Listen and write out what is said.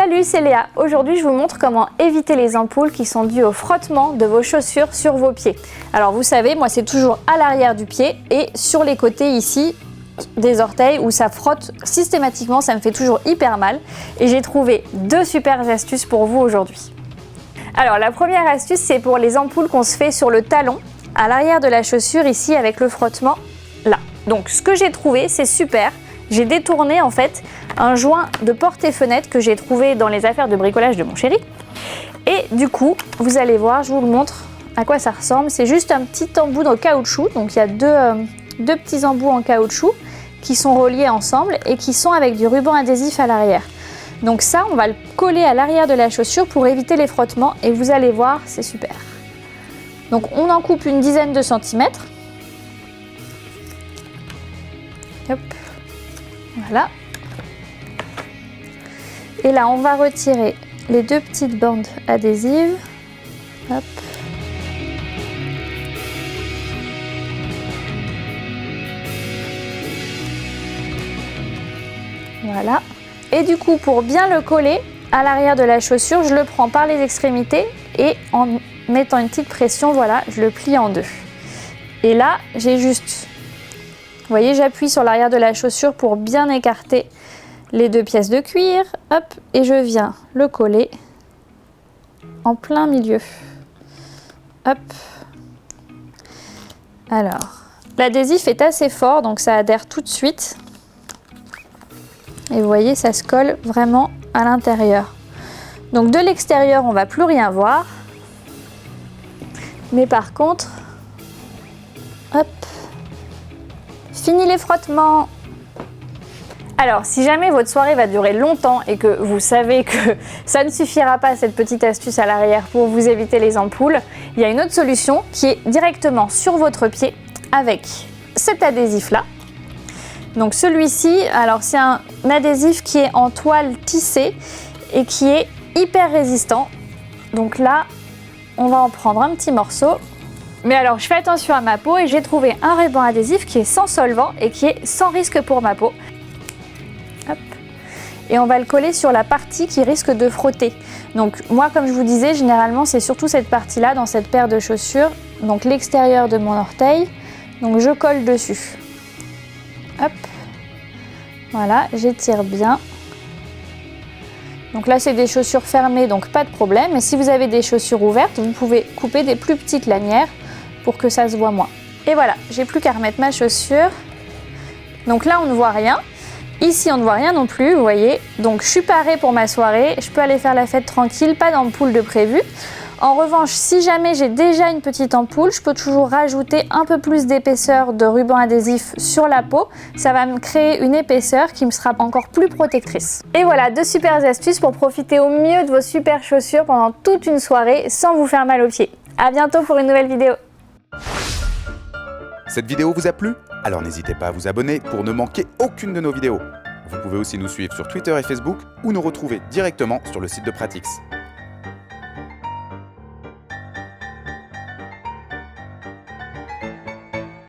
Salut, c'est Léa. Aujourd'hui, je vous montre comment éviter les ampoules qui sont dues au frottement de vos chaussures sur vos pieds. Alors vous savez, moi c'est toujours à l'arrière du pied et sur les côtés ici des orteils où ça frotte systématiquement, ça me fait toujours hyper mal. Et j'ai trouvé deux super astuces pour vous aujourd'hui. Alors la première astuce, c'est pour les ampoules qu'on se fait sur le talon, à l'arrière de la chaussure ici avec le frottement là. Donc ce que j'ai trouvé, c'est super. J'ai détourné en fait un joint de porte et fenêtre que j'ai trouvé dans les affaires de bricolage de mon chéri. Et du coup, vous allez voir, je vous le montre à quoi ça ressemble. C'est juste un petit embout en caoutchouc. Donc il y a deux petits embouts en caoutchouc qui sont reliés ensemble et qui sont avec du ruban adhésif à l'arrière. Donc ça, on va le coller à l'arrière de la chaussure pour éviter les frottements et vous allez voir, c'est super. Donc on en coupe une dizaine de centimètres. Hop. Voilà. Et là, on va retirer les deux petites bandes adhésives. Hop. Voilà. Et du coup, pour bien le coller à l'arrière de la chaussure, je le prends par les extrémités et en mettant une petite pression, voilà, je le plie en deux. Et là, j'ai juste... Vous voyez, j'appuie sur l'arrière de la chaussure pour bien écarter les deux pièces de cuir. Hop, et je viens le coller en plein milieu. Hop. Alors, l'adhésif est assez fort, donc ça adhère tout de suite. Et vous voyez, ça se colle vraiment à l'intérieur. Donc de l'extérieur, on ne va plus rien voir. Mais par contre, hop. Fini les frottements. Alors, si jamais votre soirée va durer longtemps et que vous savez que ça ne suffira pas cette petite astuce à l'arrière pour vous éviter les ampoules, il y a une autre solution qui est directement sur votre pied avec cet adhésif-là. Donc celui-ci, alors c'est un adhésif qui est en toile tissée et qui est hyper résistant. Donc là, on va en prendre un petit morceau. Mais alors, je fais attention à ma peau et j'ai trouvé un ruban adhésif qui est sans solvant et qui est sans risque pour ma peau. Hop. Et on va le coller sur la partie qui risque de frotter. Donc moi, comme je vous disais, généralement, c'est surtout cette partie-là dans cette paire de chaussures. Donc l'extérieur de mon orteil. Donc je colle dessus. Hop. Voilà, j'étire bien. Donc là, c'est des chaussures fermées, donc pas de problème. Et si vous avez des chaussures ouvertes, vous pouvez couper des plus petites lanières pour que ça se voit moins. Et voilà, j'ai plus qu'à remettre ma chaussure. Donc là, on ne voit rien. Ici, on ne voit rien non plus, vous voyez. Donc je suis parée pour ma soirée. Je peux aller faire la fête tranquille, pas d'ampoule de prévu. En revanche, si jamais j'ai déjà une petite ampoule, je peux toujours rajouter un peu plus d'épaisseur de ruban adhésif sur la peau. Ça va me créer une épaisseur qui me sera encore plus protectrice. Et voilà, deux super astuces pour profiter au mieux de vos super chaussures pendant toute une soirée sans vous faire mal aux pieds. À bientôt pour une nouvelle vidéo. Cette vidéo vous a plu? Alors n'hésitez pas à vous abonner pour ne manquer aucune de nos vidéos. Vous pouvez aussi nous suivre sur Twitter et Facebook ou nous retrouver directement sur le site de Pratix.